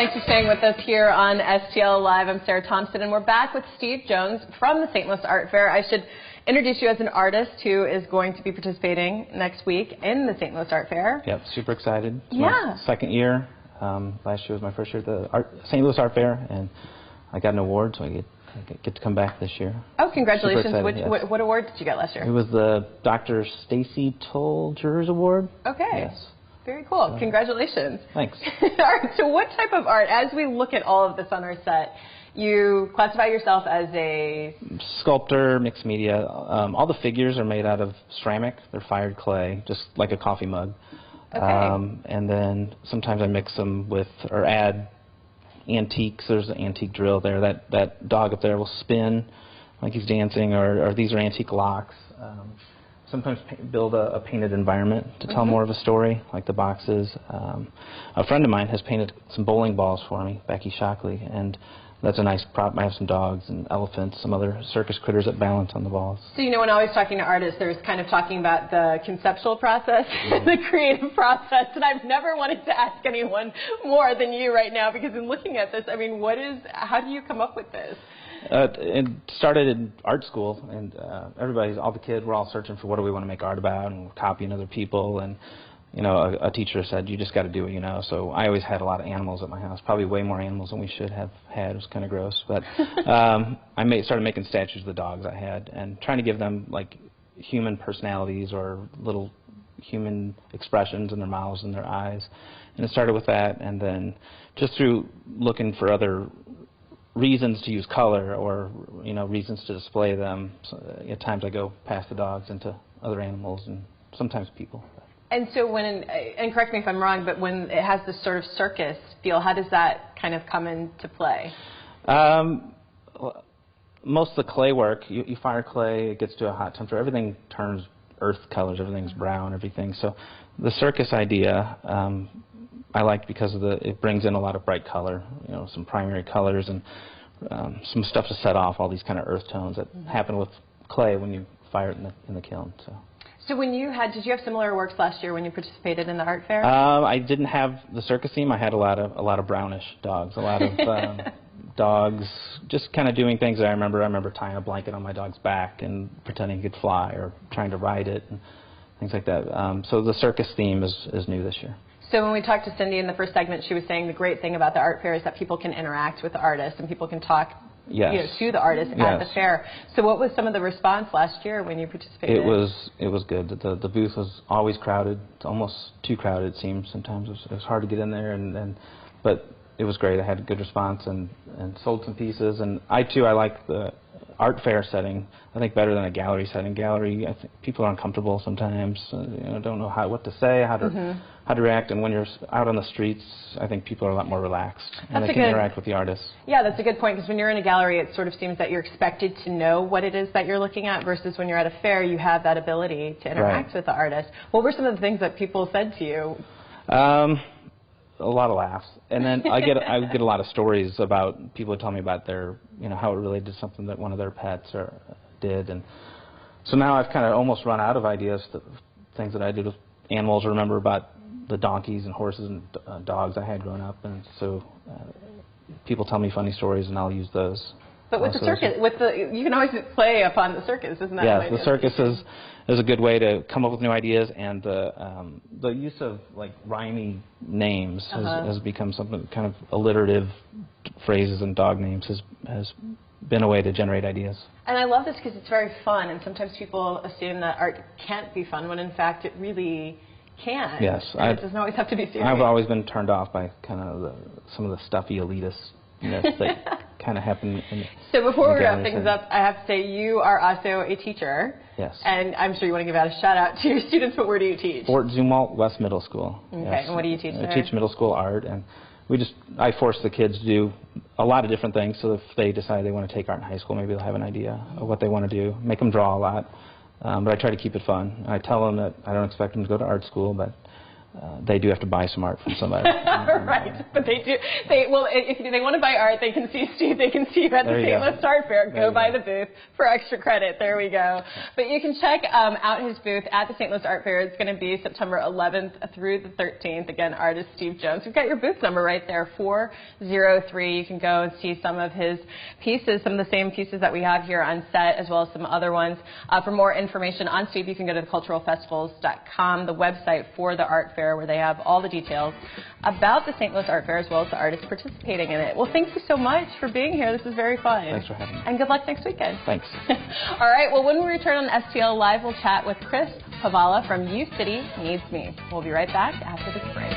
Thanks for staying with us here on STL Live. I'm Sarah Thompson, and we're back with Steve Jones from the St. Louis Art Fair. I should introduce you as an artist who is going to be participating next week in the St. Louis Art Fair. Yep, super excited. It's yeah. My second year. Last year was my first year at the St. Louis Art Fair, and I got an award, so I get to come back this year. Oh, congratulations. Excited, yes. What award did you get last year? It was the Dr. Stacy Toll Jurors Award. Okay. Yes. Very cool. Congratulations. Thanks. All right, so what type of art, as we look at all of this on our set, you classify yourself as a... Sculptor, mixed media. All the figures are made out of ceramic. They're fired clay, just like a coffee mug. Okay. And then sometimes I mix them with, or add antiques. There's an antique drill there. That dog up there will spin like he's dancing, or these are antique locks. Sometimes build a painted environment to tell more of a story, like the boxes. A friend of mine has painted some bowling balls for me, Becky Shockley, and that's a nice prop. I have some dogs and elephants, some other circus critters that balance on the balls. So, you know, when I was talking to artists, there's kind of talking about the conceptual process, the creative process, and I've never wanted to ask anyone more than you right now, because in looking at this, I mean, how do you come up with this? It started in art school, and all the kids were all searching for what do we want to make art about, and we're copying other people, and you know, a teacher said, you just got to do it, you know. So I always had a lot of animals at my house, probably way more animals than we should have had. It was kind of gross, but I started making statues of the dogs I had, and trying to give them like human personalities or little human expressions in their mouths and their eyes. And it started with that, and then just through looking for other reasons to use color, or you know, reasons to display them. So at times I go past the dogs into other animals and sometimes people. And so and correct me if I'm wrong, but when it has this sort of circus feel, how does that kind of come into play? Most of the clay work, you fire clay, it gets to a hot temperature, everything turns earth colors, everything's brown, everything. So the circus idea I like because of it brings in a lot of bright color, you know, some primary colors, and some stuff to set off all these kind of earth tones that happen with clay when you fire it in the kiln. So when did you have similar works last year when you participated in the art fair? I didn't have the circus theme. I had a lot of brownish dogs, a lot of dogs just kind of doing things that I remember. I remember tying a blanket on my dog's back and pretending he could fly, or trying to ride it, and things like that. So the circus theme is new this year. So when we talked to Cindy in the first segment, she was saying the great thing about the art fair is that people can interact with the artist and people can talk to the artist at the fair. So what was some of the response last year when you participated? It was good. The booth was always crowded. It's almost too crowded, it seemed. Sometimes it was hard to get in there, but it was great. I had a good response and sold some pieces. And I like the art fair setting, I think, better than a gallery setting. Gallery, I think people are uncomfortable sometimes. Don't know what to say, how to react. And when you're out on the streets, I think people are a lot more relaxed, and they can interact with the artists. Yeah, that's a good point, because when you're in a gallery, it sort of seems that you're expected to know what it is that you're looking at, versus when you're at a fair, you have that ability to interact with the artist. What were some of the things that people said to you? A lot of laughs, and then I get a lot of stories about people who tell me about their, how it related to something that one of their pets did, and so now I've kind of almost run out of ideas, things that I did with animals. Remember about the donkeys and horses and dogs I had growing up, and so people tell me funny stories, and I'll use those. But with the circus, you can always play upon the circus, isn't that? Yes, the circus is a good way to come up with new ideas, and the use of like rhymey names has become something kind of alliterative phrases, and dog names has been a way to generate ideas. And I love this because it's very fun, and sometimes people assume that art can't be fun when in fact it really can. Yes, and it doesn't always have to be serious. I've always been turned off by kind of some of the stuffy elitist that kind of happen. So before we wrap things up, I have to say you are also a teacher. Yes. And I'm sure you want to give out a shout out to your students, but where do you teach? Fort Zumwalt West Middle School. Okay, yes. And what do you teach there? I teach middle school art, and I force the kids to do a lot of different things, so if they decide they want to take art in high school, maybe they'll have an idea of what they want to do, make them draw a lot. But I try to keep it fun. I tell them that I don't expect them to go to art school, but they do have to buy some art from somebody. Right, but they do. Well, if they want to buy art, they can see Steve. They can see you at the St. Louis Art Fair. Go by the booth for extra credit. There we go. But you can check out his booth at the St. Louis Art Fair. It's going to be September 11th through the 13th. Again, artist Steve Jones. We've got your booth number right there, 403. You can go and see some of his pieces, some of the same pieces that we have here on set, as well as some other ones. For more information on Steve, you can go to theculturalfestivals.com, the website for the art fair, where they have all the details about the St. Louis Art Fair as well as the artists participating in it. Well, thank you so much for being here. This is very fun. Thanks for having me. And good luck next weekend. Thanks. All right. Well, when we return on STL Live, we'll chat with Chris Pavala from U City Needs Me. We'll be right back after this break.